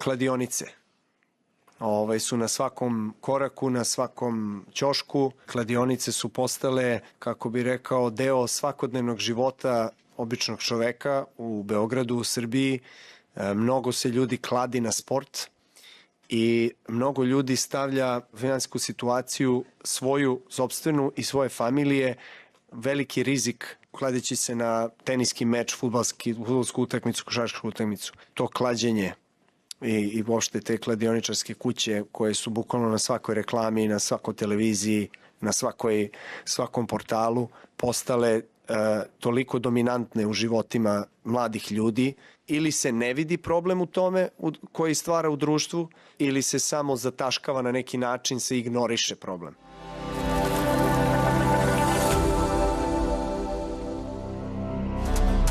Kladionice su na svakom koraku, na svakom ćošku. Kladionice su postale, kako bi rekao, deo svakodnevnog života običnog čoveka u Beogradu, u Srbiji. Mnogo se ljudi kladi na sport i mnogo ljudi stavlja finansijsku situaciju svoju, sopstvenu i svoje familije, veliki rizik kladeći se na teniski meč, fudbalsku utakmicu, košarkašku utakmicu. To klađenje i uopšte te kladioničarske kuće koje su bukvalno na svakoj reklami, na svakoj televiziji, na svakom portalu postale toliko dominantne u životima mladih ljudi, ili se ne vidi problem u tome koji stvara u društvu, ili se samo zataškava na neki način, se ignoriše problem.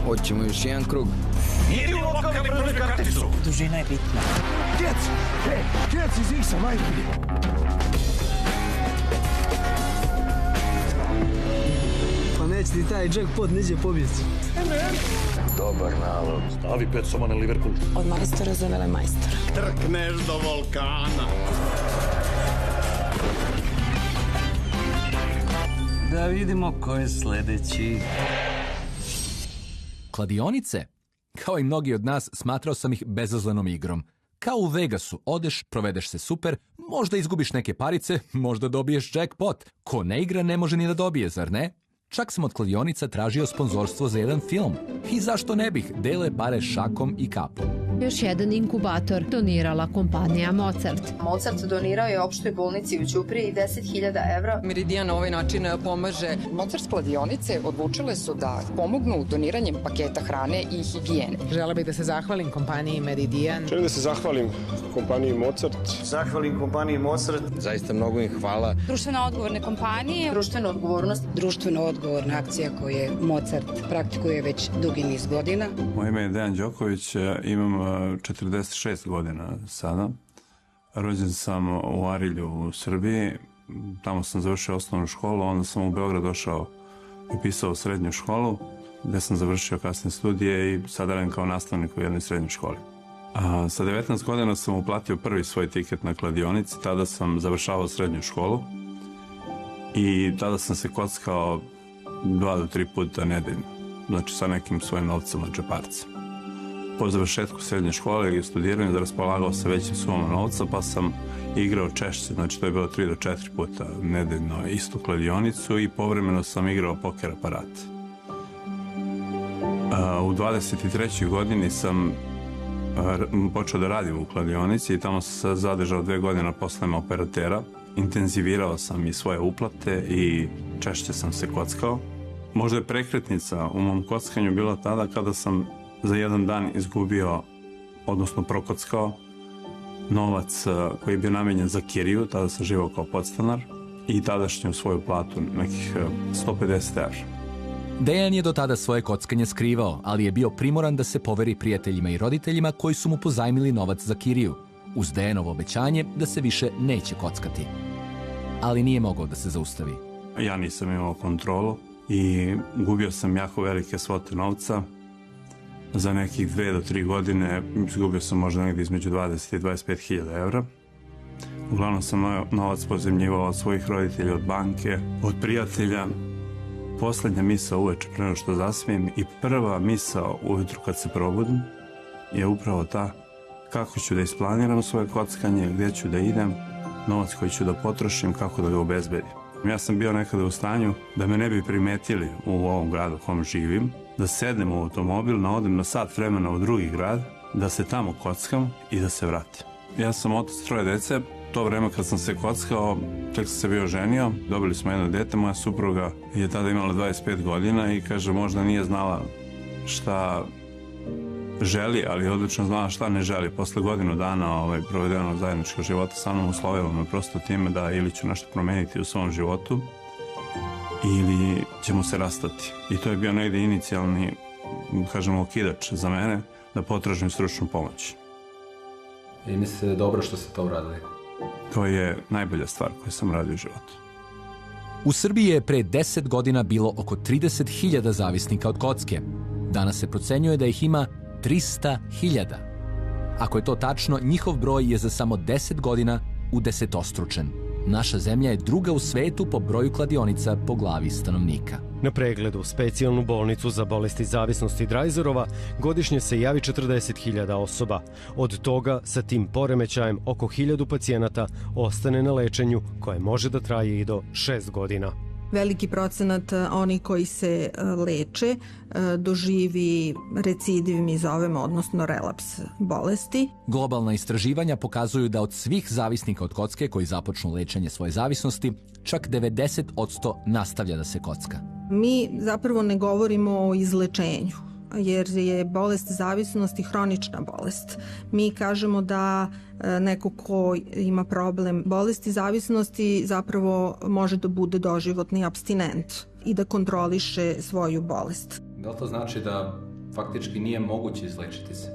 Hoćemo još jedan krug. Idi u lokal da brži karticu. Dužina je bitna. Kjec iz X-a, majke. Pa neće ti taj jackpot neđe pobjeti. Dobar nalog. Stavi 5 soma na Liverpool. Od majstora za velemajstora. Trkneš do vulkana. Da vidimo ko je sledeći. Kladionice? Kao i mnogi od nas, smatrao sam ih bezazlenom igrom. Kao u Vegasu, odeš, provedeš se super, možda izgubiš neke parice, možda dobiješ jackpot. Ko ne igra ne može ni da dobije, zar ne? Čak sam od kladionica tražio sponzorstvo za jedan film. I zašto ne bih? Dele pare šakom i kapom. Još jedan inkubator donirala kompanija Mozart. Mozart donirao je opštoj bolnici u Ćupriji 10.000 evra. Meridian na ovaj način pomaže. Mozart kladionice odlučile su da pomognu doniranjem paketa hrane i higijene. Žela bih da se zahvalim kompaniji Meridian. Želim da se zahvalim kompaniji Mozart. Zahvalim kompaniji Mozart. Zaista mnogo im hvala. Društveno odgovorne kompanije. Društvena odgovornost. Društveno odgovorna akcija koju Mozart praktikuje već dugi niz godina. Moje ime je Dejan Đoković, imam 46 godina sada. Rođen sam u Arilju u Srbiji, tamo sam završio osnovnu školu, onda sam u Beograd došao i pisao srednju školu, gde sam završio kasne studije i sada radim kao nastavnik u jednoj srednjoj školi. Sa 19 godina sam uplatio prvi svoj tiket na kladionici, tada sam završavao srednju školu i tada sam se kockao 2 do 3 puta nedeljno, znači sa nekim svojim novcem od džeparca. Po završetku srednje škole i studiranju raspolagao sa većim sumama novca, pa sam igrao češće, znači to je bilo 3 do 4 puta nedeljno istu kladionicu i povremeno sam igrao poker aparat. U 23. godini sam počeo da radim u kladionici i tamo sam se zadržao 2 godine na poslovima operatera. Intenzivirao sam i svoje uplate i češće sam se kockao. Možda je prekretnica u mom kockanju bila tada kada sam za jedan dan izgubio, odnosno prokockao, novac koji je bio namenjen za kiriju, tada sam živao kao podstanar, i tadašnju svoju platu, nekih 150 €. Dejan je do tada svoje kockanje skrivao, ali je bio primoran da se poveri prijateljima i roditeljima koji su mu pozajmili novac za kiriju, uz Dejanovo obećanje da se više neće kockati. Ali nije mogao da se zaustavi. Ja nisam imao kontrolu i gubio sam jako velike svote novca. Za nekih 2 do 3 godine izgubio sam možda negdje između 20 i 25 hiljada €. Uglavnom sam novac pozajmljivao od svojih roditelja, od banke, od prijatelja. Poslednja misao uveče pre nego što zaspijem i prva misao ujutru kad se probudim je upravo ta: kako ću da isplaniram svoje kockanje, gdje ću da idem, novac koji ću da potrošim, kako da ga obezbedim. Ja sam bio nekada u stanju da me ne bi primetili u ovom gradu u kom živim, da sednem u automobil, da odem na sat vremena u drugi grad, da se tamo kockam i da se vratim. Ja sam otac 3 dece. To vreme kad sam se kockao, tek sam se bio ženio, dobili smo jedno dete, moja supruga je tada imala 25 godina i kaže, možda nije znala šta želi, ali odlično znala šta ne želi. Posle godinu dana provedenog zajedničkog života sa mnom uslovila me prosto time da ili ću nešto promeniti u svom životu ili ćemo se rastati. I to je bio negde inicijalni, kažemo, okidač za mene da potražim stručnu pomoć. I mislite da je dobro što ste to uradili? To je najbolja stvar koju sam radio u životu. U Srbiji je pre 10 godina bilo oko 30.000 zavisnika od kocke. Danas se procenjuje da ih ima 300.000. Ako je to tačno, njihov broj je za samo 10 godina udesetostručen. Naša zemlja je druga u svetu po broju kladionica po glavi stanovnika. Na pregledu u specijalnu bolnicu za bolesti zavisnosti Drajzerova godišnje se javi 40.000 osoba. Od toga sa tim poremećajem oko 1000 pacijenata ostane na lečenju koje može da traje i do 6 godina. Veliki procenat onih koji se leče doživi recidiv, mi zovemo, odnosno relaps bolesti. Globalna istraživanja pokazuju da od svih zavisnika od kocke koji započnu lečenje svoje zavisnosti, čak 90% nastavlja da se kocka. Mi zapravo ne govorimo o izlečenju, jer je bolest zavisnosti hronična bolest. Mi kažemo da neko ko ima problem bolesti zavisnosti zapravo može da bude doživotni apstinent i da kontroliše svoju bolest. Da li to znači da faktički nije moguće izlečiti se?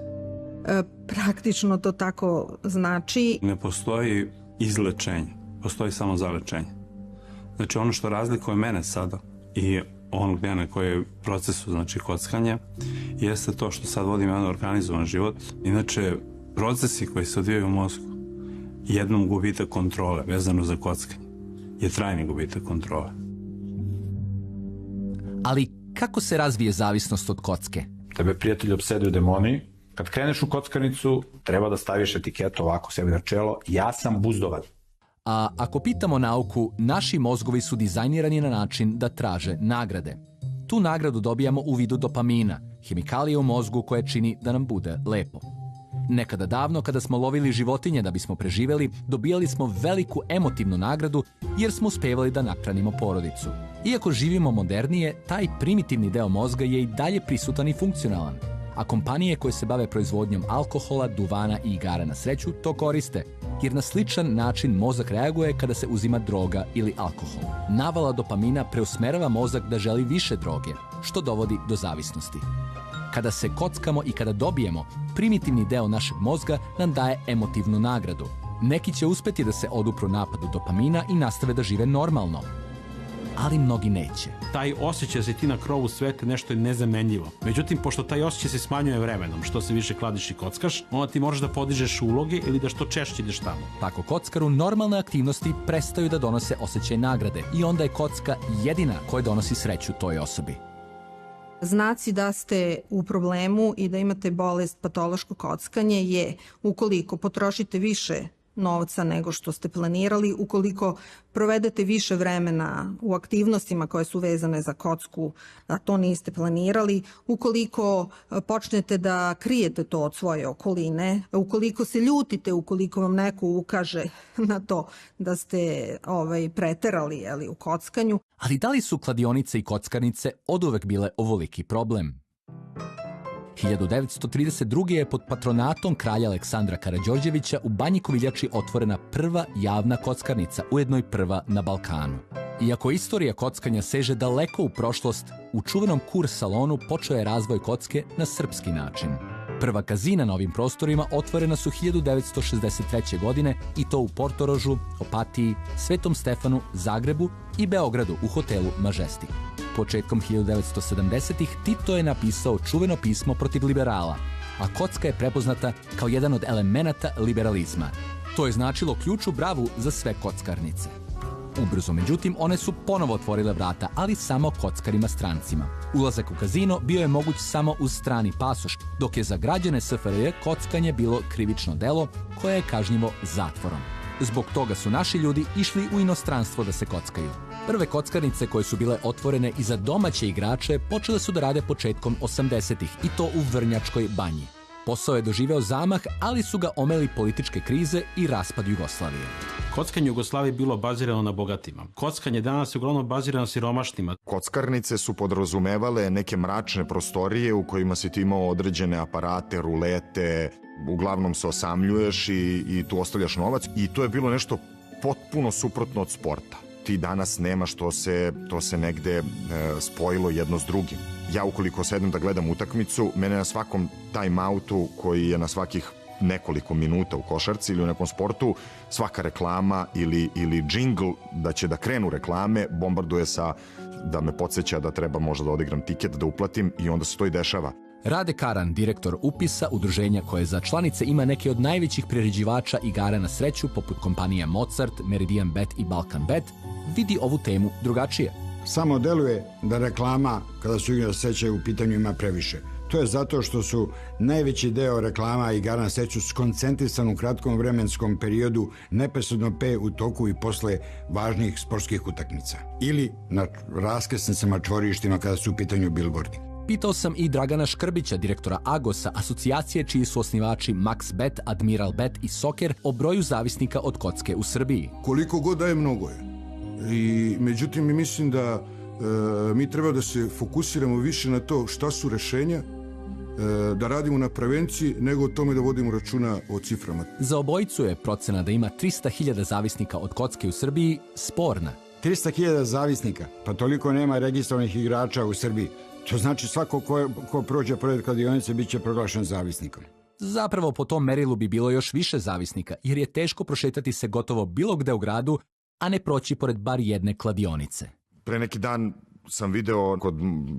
Praktično to tako znači. Ne postoji izlečenje, postoji samo zalečenje. Znači ono što razlikuje mene sada i onog dana koji je u procesu, znači kockanja, jeste to što sad vodim jedan organizovan život. Inače, procesi koji se odvijaju u mozgu, jednom gubitak kontrole vezano za kockanje, je trajni gubitak kontrole. Ali kako se razvije zavisnost od kocke? Tebe prijatelji opseduju demoni. Kad kreneš u kockarnicu, treba da staviš etiketu ovako sebi na čelo. Ja sam buzdovan. A ako pitamo nauku, naši mozgovi su dizajnirani na način da traže nagrade. Tu nagradu dobijamo u vidu dopamina, hemikalije u mozgu koje čini da nam bude lepo. Nekada davno, kada smo lovili životinje da bismo preživeli, dobijali smo veliku emotivnu nagradu jer smo uspevali da nahranimo porodicu. Iako živimo modernije, taj primitivni deo mozga je i dalje prisutan i funkcionalan. A kompanije koje se bave proizvodnjom alkohola, duvana i igara na sreću to koriste, jer na sličan način mozak reaguje kada se uzima droga ili alkohol. Navala dopamina preusmerava mozak da želi više droge, što dovodi do zavisnosti. Kada se kockamo i kada dobijemo, primitivni deo našeg mozga nam daje emotivnu nagradu. Neki će uspeti da se odupru napadu dopamina i nastave da žive normalno, ali mnogi neće. Taj osjećaj da si ti na krovu sveta nešto je nezamenljivo. Međutim, pošto taj osjećaj se smanjuje vremenom, što se više kladiš i kockaš, onda ti moraš da podižeš uloge ili da što češće ideš tamo. Tako kockaru normalne aktivnosti prestaju da donose osjećaj nagrade i onda je kocka jedina koja donosi sreću toj osobi. Znaci da ste u problemu i da imate bolest patološko kockanje je ukoliko potrošite više novca nego što ste planirali, ukoliko provedete više vremena u aktivnostima koje su vezane za kocku, a to niste planirali, ukoliko počnete da krijete to od svoje okoline, ukoliko se ljutite, ukoliko vam neko ukaže na to da ste preterali u kockanju. Ali da li su kladionice i kockarnice oduvek bile ovoliki problem? 1932. je pod patronatom kralja Aleksandra Karađorđevića u Banji Koviljači otvorena prva javna kockarnica, ujedno i prva na Balkanu. Iako istorija kockanja seže daleko u prošlost, u čuvenom Kur salonu počeo je razvoj kocke na srpski način. Prva kazina na ovim prostorima otvorena su 1963. godine i to u Portorožu, Opatiji, Svetom Stefanu, Zagrebu i Beogradu u hotelu Majestic. Početkom 1970-ih Tito je napisao čuveno pismo protiv liberala, a kocka je prepoznata kao jedan od elemenata liberalizma. To je značilo ključu bravu za sve kockarnice. Ubrzo, međutim, one su ponovo otvorile vrata, ali samo kockarima strancima. Ulazak u kazino bio je moguć samo uz strani pasoš, dok je za građane SFRJ kockanje bilo krivično delo koje je kažnjivo zatvorom. Zbog toga su naši ljudi išli u inostranstvo da se kockaju. Prve kockarnice koje su bile otvorene i za domaće igrače počele su da rade početkom 80-ih i to u Vrnjačkoj Banji. Posao je doživeo zamah, ali su ga omeli političke krize i raspad Jugoslavije. Kockanje u Jugoslaviji bilo bazirano na bogatima. Kockanje danas je uglavnom bazirano na siromašnima. Kockarnice su podrazumevale neke mračne prostorije u kojima si ti imao određene aparate, rulete, uglavnom se osamljuješ i tu ostavljaš novac i to je bilo nešto potpuno suprotno od sporta. Ti danas nemaš, to se negde spojilo jedno s drugim. Ja ukoliko sedem da gledam utakmicu, mene na svakom time-outu koji je na svakih nekoliko minuta u košarci ili u nekom sportu, svaka reklama ili džingl da će da krenu reklame bombarduje da me podsjeća da treba možda da odigram tiket, da uplatim i onda se to i dešava. Rade Karan, direktor upisa udruženja koje za članice ima neke od najvećih priređivača igara na sreću poput kompanija Mozart, Meridian Bet i Balkan Bet, vidi ovu temu drugačije. Samo deluje da reklama kada su igre na sreće u pitanju ima previše. To je zato što su najveći deo reklama igara na sreću skoncentrisan u kratkom vremenskom periodu, nepresudno u toku i posle važnih sportskih utakmica. Ili na raskrsnicama, čvorištima kada su u pitanju bilbordi. Pitao sam i Dragana Škrbića, direktora Agosa, asocijacije čiji su osnivači Max Bet, Admiral Bet i Soker, o broju zavisnika od kocke u Srbiji. Koliko god daje, mnogo je. Međutim, mislim da mi treba da se fokusiramo više na to šta su rešenja, da radimo na prevenciji, nego o tome da vodimo računa o ciframa. Za obojicu je procena da ima 300.000 zavisnika od kocke u Srbiji sporna. 300.000 zavisnika? Pa toliko nema registrovanih igrača u Srbiji. To znači svako ko prođe pored kladionice bit će proglašen zavisnikom. Zapravo po tom merilu bi bilo još više zavisnika, jer je teško prošetati se gotovo bilo gde u gradu, a ne proći pored bar jedne kladionice. Pre neki dan sam video kod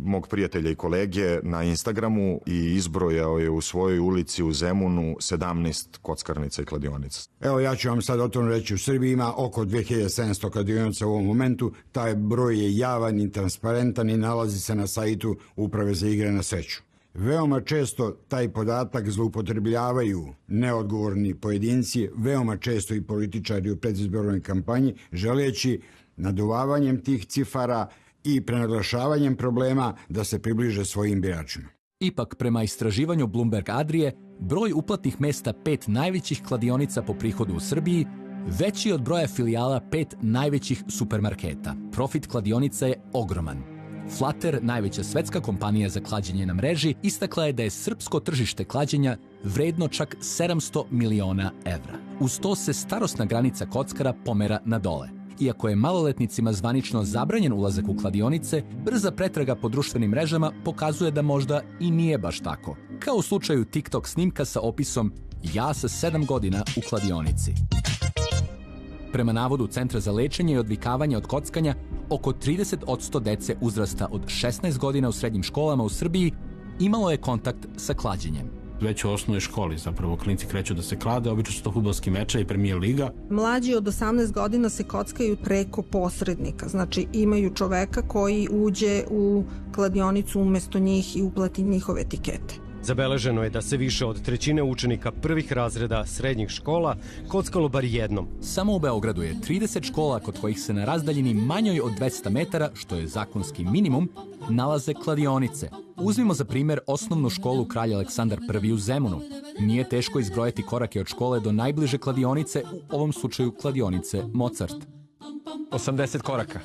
mog prijatelja i kolege na Instagramu i izbrojao je u svojoj ulici u Zemunu 17 kockarnica i kladionica. Evo, ja ću vam sad otvoreno reći, u Srbiji ima oko 2700 kladionica u ovom momentu. Taj broj je javan i transparentan i nalazi se na sajtu Uprave za igre na sreću. Veoma često taj podatak zloupotrebljavaju neodgovorni pojedinci, veoma često i političari u predizbornoj kampanji, želeći naduvavanjem tih cifara i prenaglašavanjem problema da se približe svojim biračima. Ipak, prema istraživanju Bloomberg Adrije, broj uplatnih mesta 5 najvećih kladionica po prihodu u Srbiji veći od broja filijala 5 najvećih supermarketa. Profit kladionica je ogroman. Flutter, najveća svetska kompanija za klađenje na mreži, istakla je da je srpsko tržište klađenja vredno čak 700 miliona evra. Uz to se starosna granica kockara pomera na dole. Iako je maloletnicima zvanično zabranjen ulazak u kladionice, brza pretraga po društvenim mrežama pokazuje da možda i nije baš tako. Kao u slučaju TikTok snimka sa opisom "Ja sa 7 godina u kladionici". Prema navodu Centra za lečenje i odvikavanje od kockanja, oko 30% dece uzrasta od 16 godina u srednjim školama u Srbiji imalo je kontakt sa klađenjem. Već u osnovnoj školi zapravo klinci kreću da se klade, obično su to fudbalski mečevi i Premier liga. Mlađi od 18 godina se kockaju preko posrednika, znači imaju čoveka koji uđe u kladionicu umesto njih i uplati njihove etikete. Zabeleženo je da se više od trećine učenika prvih razreda srednjih škola kockalo bar jednom. Samo u Beogradu je 30 škola kod kojih se na razdaljini manjoj od 200 metara, što je zakonski minimum, nalaze kladionice. Uzmimo za primjer osnovnu školu Kralj Aleksandar I u Zemunu. Nije teško izbrojati korake od škole do najbliže kladionice, u ovom slučaju kladionice Mozart. 80 koraka.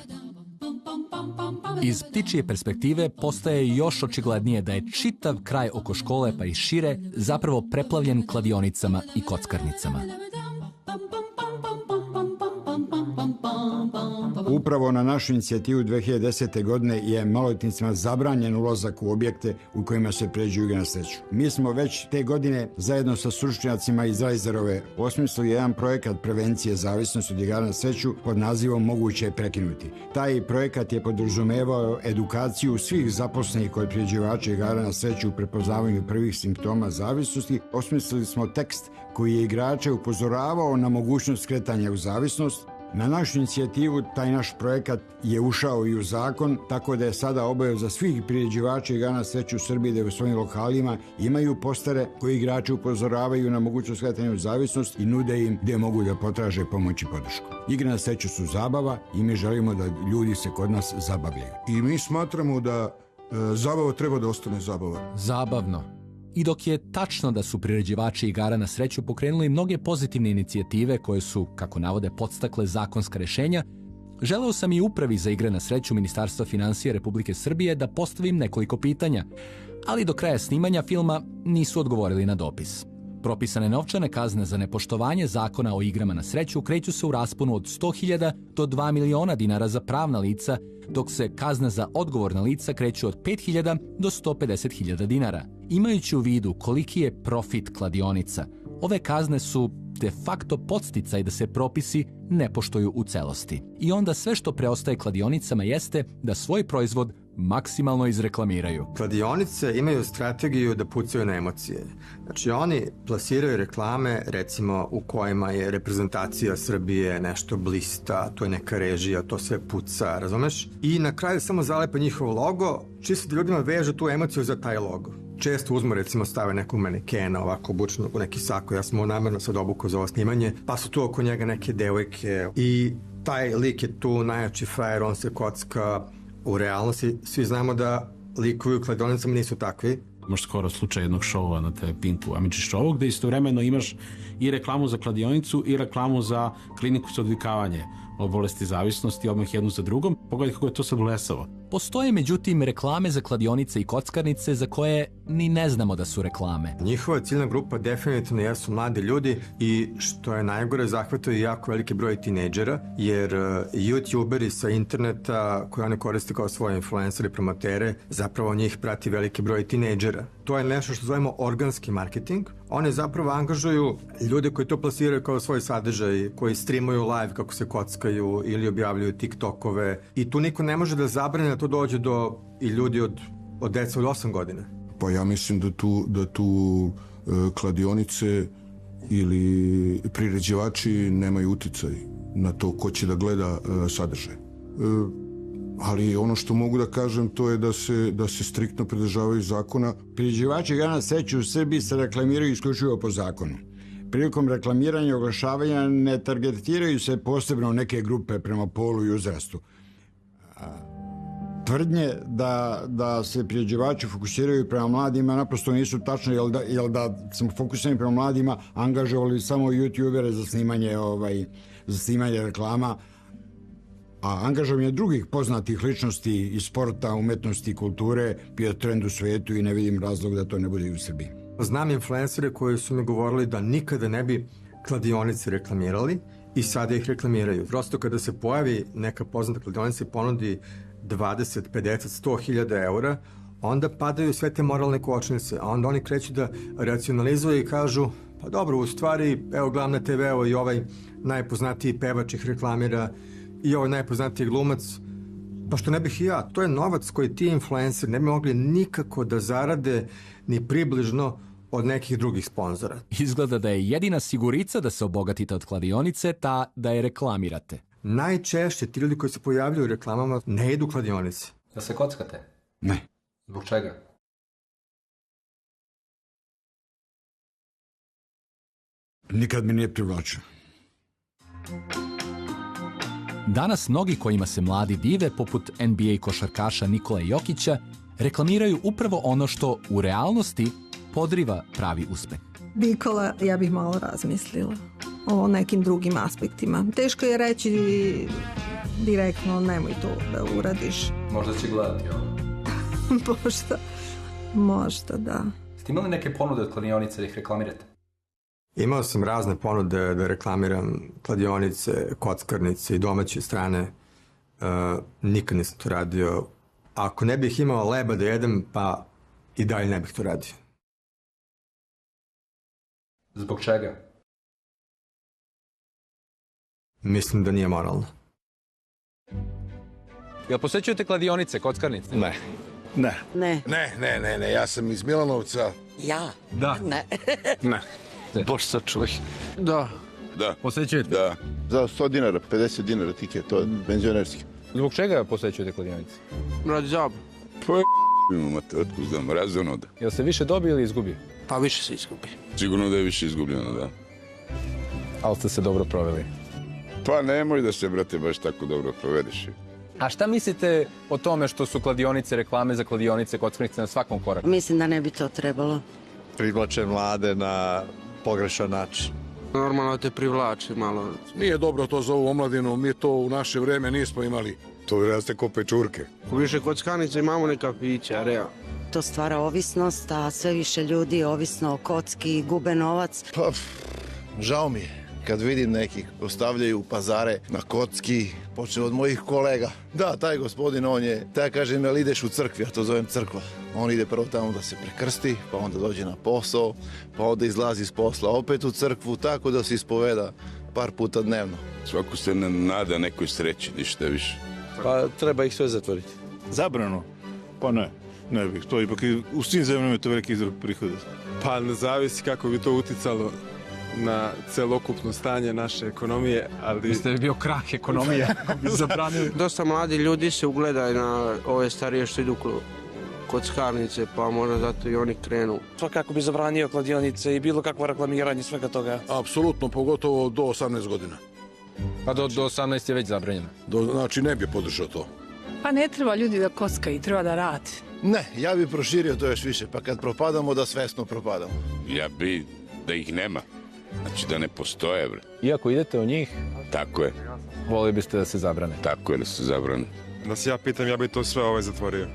Iz ptičije perspektive postaje još očiglednije da je čitav kraj oko škole pa i šire zapravo preplavljen kladionicama i kockarnicama. Upravo na našu inicijativu 2010. godine je maloletnicima zabranjen ulazak u objekte u kojima se priređuju igre na sreću. Mi smo već te godine zajedno sa stručnjacima iz Rajzerove osmislili jedan projekat prevencije zavisnosti od igara na sreću pod nazivom Moguće je prekinuti. Taj projekat je podrazumevao edukaciju svih zaposlenih kod priređivača igara na sreću u prepoznavanju prvih simptoma zavisnosti. Osmislili smo tekst koji je igrače upozoravao na mogućnost skretanja u zavisnost. Na našu inicijativu taj naš projekat je ušao i u zakon, tako da je sada obaveza svih priređivača igara na sreću u Srbiji da u svojim lokalima imaju postere koji igrače upozoravaju na mogućnost skretanja u zavisnost i nude im gde mogu da potraže pomoć i podršku. Igre na sreću su zabava i mi želimo da ljudi se kod nas zabavljaju. I mi smatramo da zabava treba da ostane zabava. Zabavno. I dok je tačno da su priređivači igara na sreću pokrenuli mnoge pozitivne inicijative koje su, kako navode, podstakle zakonska rešenja, želeo sam i Upravi za igre na sreću Ministarstva finansija Republike Srbije da postavim nekoliko pitanja, ali do kraja snimanja filma nisu odgovorili na dopis. Propisane novčane kazne za nepoštovanje zakona o igrama na sreću kreću se u rasponu od 100.000 do 2 miliona dinara za pravna lica, dok se kazne za odgovorna lica kreću od 5.000 do 150.000 dinara. Imajući u vidu koliki je profit kladionica, ove kazne su de facto podsticaj da se propisi ne poštuju u celosti. I onda sve što preostaje kladionicama jeste da svoj proizvod maksimalno izreklamiraju. Kladionice imaju strategiju da pucaju na emocije. Znači oni plasiraju reklame recimo u kojima je reprezentacija Srbije nešto blista, to je neka režija, to sve puca, razumeš? I na kraju samo zalepe njihov logo, čisto da ljudima vežu tu emociju za taj logo. Često uzmu, recimo, stave nekog manekena ovako obučenog u neki sako, ja sam namerno sad obukao za ovo snimanje, pa su tu oko njega neke devojke i taj lik je tu najjači frajer, on se kocka. U realnosti svi znamo da likovi u kladionicama nisu takvi. Imaš skoro slučaj jednog šova na te Pinku Amičić šovu, gde istovremeno imaš i reklamu za kladionicu i reklamu za kliniku za odvikavanje od bolesti zavisnosti, odmah jednu za drugom. Pogledaj kako je to sad blesavo. Postoje međutim reklame za kladionice i kockarnice za koje ni ne znamo da su reklame. Njihova ciljna grupa definitivno jesu mladi ljudi i što je najgore, zahvataju jako veliki broj tinejdžera, jer youtuberi sa interneta koje oni koriste kao svoje influenceri, promotere, zapravo njih prati veliki broj tinejdžera. To je nešto što zovemo organski marketing. Oni zapravo angažuju ljude koji to plasiraju kao svoj sadržaj, koji streamuju live kako se kockaju ili objavljuju TikTokove i tu niko ne može da zabrane da to dođe do i ljudi od deca od 8 godina. Pa ja mislim da tu kladionice ili priređivači nemaju uticaj na to ko će da gleda sadržaj. Ali ono što mogu da kažem to je da se striktno pridržavaju zakona. Priređivači igara na sreću u Srbiji se reklamiraju isključivo po zakonu. Prilikom reklamiranja i oglašavanja ne targetiraju se posebno neke grupe prema polu i uzrastu. Tvrdnje da se priređivači fokusiraju prema mladima naprosto nisu tačne, jer da smo fokusirani prema mladima angažovali samo youtubere za snimanje reklama, a angažovanje drugih poznatih ličnosti iz sporta, umetnosti i kulture bio trend u svetu i ne vidim razlog da to ne bude i u Srbiji. Znam influencere koji su mi govorili da nikada ne bi kladionice reklamirali i sada ih reklamiraju. Prosto kada se pojavi neka poznata kladionica i ponudi 20, 50, 100 hiljada eura, onda padaju sve te moralne kočnice, a onda oni kreću da racionalizuju i kažu, pa dobro, u stvari, evo glavna TV-o i ovaj najpoznatiji pevač ih reklamira i ovaj najpoznatiji glumac, pa što ne bih i ja. To je novac koji ti influenceri ne bi mogli nikako da zarade ni približno od nekih drugih sponzora. Izgleda da je jedina sigurica da se obogatite od kladionice ta da je reklamirate. Najčešće ti ljudi koji se pojavljaju u reklamama ne idu u kladionice. Da se kockate? Ne. Zbog čega? Nikad mi nije privlačio. Danas mnogi kojima se mladi dive, poput NBA košarkaša Nikola Jokića, reklamiraju upravo ono što u realnosti podriva pravi uspeh. Nikola, ja bih malo razmislila o nekim drugim aspektima. Teško je reći direktno nemoj to da uradiš. Možda će gledati ovo. Možda, da. Ste imali neke ponude od kladionice da ih reklamirate? Imao sam razne ponude da reklamiram kladionice, kockarnice i domaće strane. Nikad nisam to radio. Ako ne bih imao leba da jedem, pa i dalje ne bih to radio. Zbog čega? Mislim da nije moralno. Jel posećujete kladionice, kockarnice? Ne, ja sam iz Milanovca. Ja? Da. Ne. Bož sačuvaj. Da. Posećujete? Da. Za 100 dinara, 50 dinara tiket, to je penzionerski. Zbog čega posećujete kladionice? Radi zab. Pa imate, otkud znam, razumno da. Jel se više dobio ili izgubio? Pa više se izgubi. Sigurno da je više izgubljeno, da. Ali ste se dobro proveli? Pa nemoj da se, brate, baš tako dobro provedeš. A šta mislite o tome što su kladionice, reklame za kladionice, kockarnice na svakom koraku? Mislim da ne bi to trebalo. Privlače mlade na pogrešan način. Normalno te privlače malo. Nije dobro to za ovu omladinu, mi to u naše vreme nismo imali. To raste ko pečurke. Više kockarnice imamo neka pića, realno. To stvara ovisnost, a sve više ljudi ovisno o kocki gube novac. Pa, žao mi je kad vidim nekih ostavljaju pazare na kocki, počeo od mojih kolega. Da, taj gospodin, on je, taj kažem, jel ideš u crkvi, ja to zovem crkva. On ide prvo tamo da se prekrsti, pa onda dođe na posao, pa onda izlazi iz posla opet u crkvu, tako da se ispoveda par puta dnevno. Svako se nada nekoj sreći, ništa više. Pa treba ih sve zatvoriti. Zabranu? Pa ne bih. To ipak u svim zemljama je to veliki izvor prihoda. Pa zavisi kako bi to uticalo na celokupno stanje naše ekonomije, ali... Jeste bi bio krah ekonomije ako bi zabranili? Dosta mladi ljudi se ugledaju na ove starije što idu kockarnice, pa možda zato i oni krenu. Svakako bi zabranio kladionice i bilo kakvo reklamiranje svega toga. Apsolutno, pogotovo do 18 godina. Pa do 18 je već zabranjeno. Znači ne bi podržao to. Pa ne treba ljudi da kockaju, treba da rade. Ne, ja bi proširio to još više, pa kad propadamo da svesno propadamo. Ja bi da ih nema. Znači da ne postoje, bre. Iako idete u njih? Tako je. Volili biste da se zabrane? Tako je, da se zabrane. Da se ja pitam, ja bi to sve zatvorio.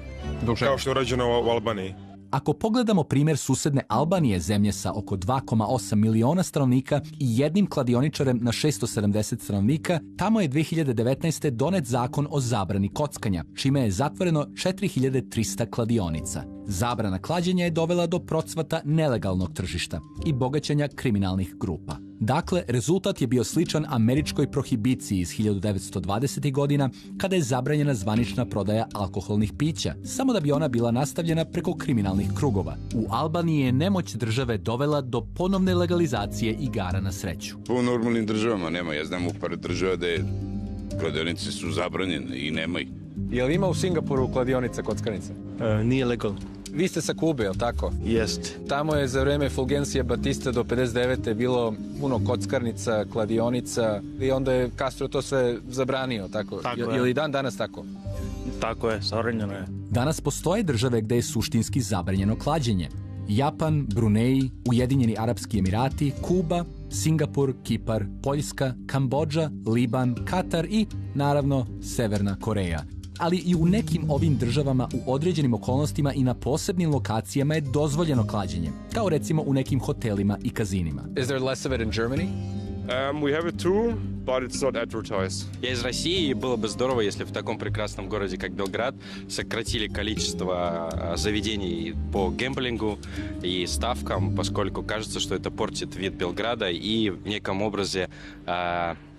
Kao što je urađeno u Albaniji. Ako pogledamo primjer susedne Albanije, zemlje sa oko 2,8 miliona stanovnika i jednim kladioničarem na 670 stanovnika, tamo je 2019. donet zakon o zabrani kockanja, čime je zatvoreno 4300 kladionica. Zabrana klađenja je dovela do procvata nelegalnog tržišta i bogaćenja kriminalnih grupa. Dakle, rezultat je bio sličan američkoj prohibiciji iz 1920. godina, kada je zabranjena zvanična prodaja alkoholnih pića, samo da bi ona bila nastavljena preko kriminalnih krugova. U Albaniji je nemoć države dovela do ponovne legalizacije igara na sreću. Po normalnim državama nema, ja znam u par država da je kladionice su zabranjene i nema ih. Je li ima u Singapuru kladionica kockarnica? Nije legalno. Vi ste sa Kube, je li tako? Jeste. Tamo je za vreme Fulgencija Batista do 59. bilo puno kockarnica, kladionica i onda je Castro to sve zabranio, tako? Je li dan danas tako? Tako je, zabranjeno je. Danas postoje države gde je suštinski zabranjeno klađenje. Japan, Bruneji, Ujedinjeni Arapski Emirati, Kuba, Singapur, Kipar, Poljska, Kambodža, Liban, Katar i, naravno, Severna Koreja. Ali i u nekim ovim državama u određenim okolnostima i na posebnim lokacijama je dozvoljeno klađenje, kao recimo u nekim hotelima i kazinima. Is there less of it in Germany? We have it too, but it's not advertised. Я из России, и было бы здорово, если в таком прекрасном городе, как Белград, сократили количество заведений по гэмблингу и ставкам, поскольку кажется, что это портит вид Белграда и в неком образе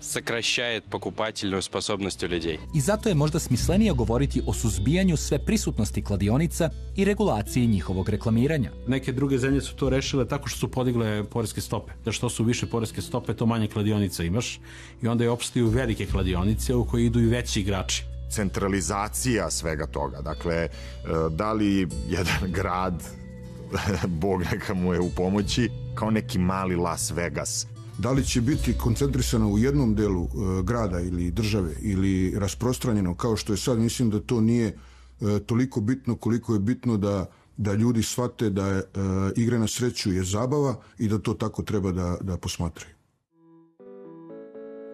сокращает покупательную способность у людей. I zato je možda smislenije govoriti o suzbijanju sve prisutnosti kladionica i regulaciji njihovog reklamiranja. Neke druge zemlje su to rešile tako što su podigle poreske stope. Da što su više poreske stope, to manje kladionica imaš i onda je opstaju velike kladionice u koje idu i veći igrači. Centralizacija svega toga. Dakle, da li jedan grad, Bog neka mu je u pomoći, kao neki mali Las Vegas. Da li će biti koncentrisano u jednom delu grada ili države ili rasprostranjeno kao što je sad, mislim da to nije toliko bitno koliko je bitno da ljudi shvate da igre na sreću je zabava i da to tako treba da posmatraju.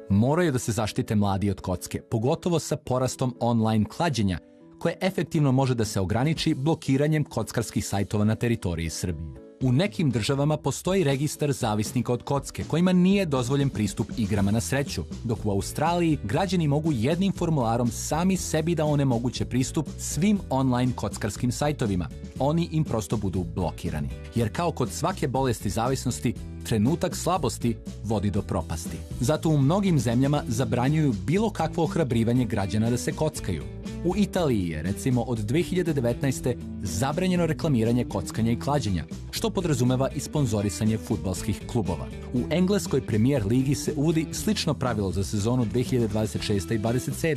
Moraju da se zaštite mladi od kocke, pogotovo sa porastom online klađenja, koje efektivno može da se ograniči blokiranjem kockarskih sajtova na teritoriji Srbije. U nekim državama postoji registar zavisnika od kocke, kojima nije dozvoljen pristup igrama na sreću, dok u Australiji građani mogu jednim formularom sami sebi da onemoguće pristup svim online kockarskim sajtovima. Oni im prosto budu blokirani. Jer kao kod svake bolesti zavisnosti, trenutak slabosti vodi do propasti. Zato u mnogim zemljama zabranjuju bilo kakvo ohrabrivanje građana da se kockaju. U Italiji je, recimo, od 2019. zabranjeno reklamiranje kockanja i klađenja, što podrazumeva i sponzorisanje fudbalskih klubova. U engleskoj premijer ligi se uvodi slično pravilo za sezonu 2026. i 2027.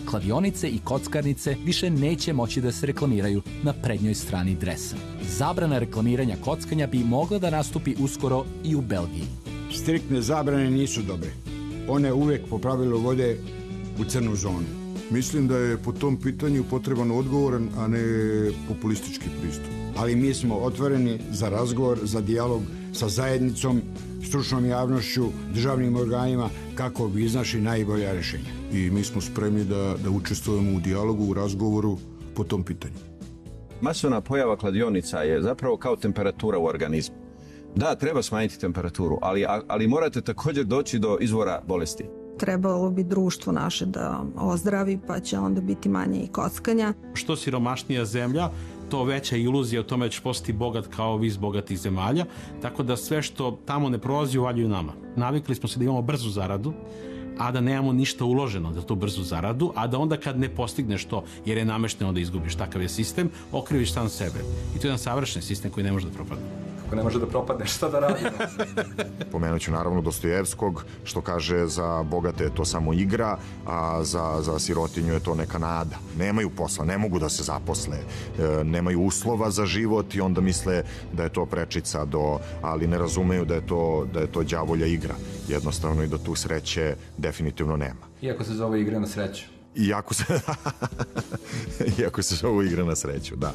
Kladionice i kockarnice više neće moći da se reklamiraju na prednjoj strani dresa. Zabrana reklamiranja kockanja bi mogla da nastupi uskoro i u Belgiji. Striktne zabrane nisu dobre. One uvek po pravilu vode u crnu zonu. Mislim da je po tom pitanju potreban odgovoran, a ne populistički pristup. Ali mi smo otvoreni za razgovor, za dijalog sa zajednicom, stručnom javnošću, državnim organima, kako bi iznašli najbolja rešenja. I mi smo spremni da učestvujemo u dijalogu, u razgovoru po tom pitanju. Masovna pojava kladionica je zapravo kao temperatura u organizmu. Da, treba smanjiti temperaturu, ali morate također doći do izvora bolesti. Trebalo bi društvo naše da ozdravi, pa će onda biti manje i kockanja. Što siromašnija zemlja, to veća iluzija o tome da će postati bogat kao vi iz bogatih zemalja, tako da sve što tamo ne prolazi uvaljuje nama. Navikli smo se da imamo brzu zaradu, a da nemamo ništa uloženo za tu brzu zaradu, a da onda kad ne postigneš to, jer je namešteno da izgubiš, takav je sistem, okriviš sam sebe. I to je jedan savršen sistem koji ne može da propadne. Kako ne može da propadne, šta da radimo? Pomenut ću naravno Dostojevskog, što kaže za bogate je to samo igra, a za sirotinju je to neka nada. Nemaju posla, ne mogu da se zaposle, nemaju uslova za život i onda misle da je to prečica ali ne razumeju da je to đavolja igra. Jednostavno i da tu sreće definitivno nema. Iako se zove igra na sreću. Iako se zove igra na sreću, da.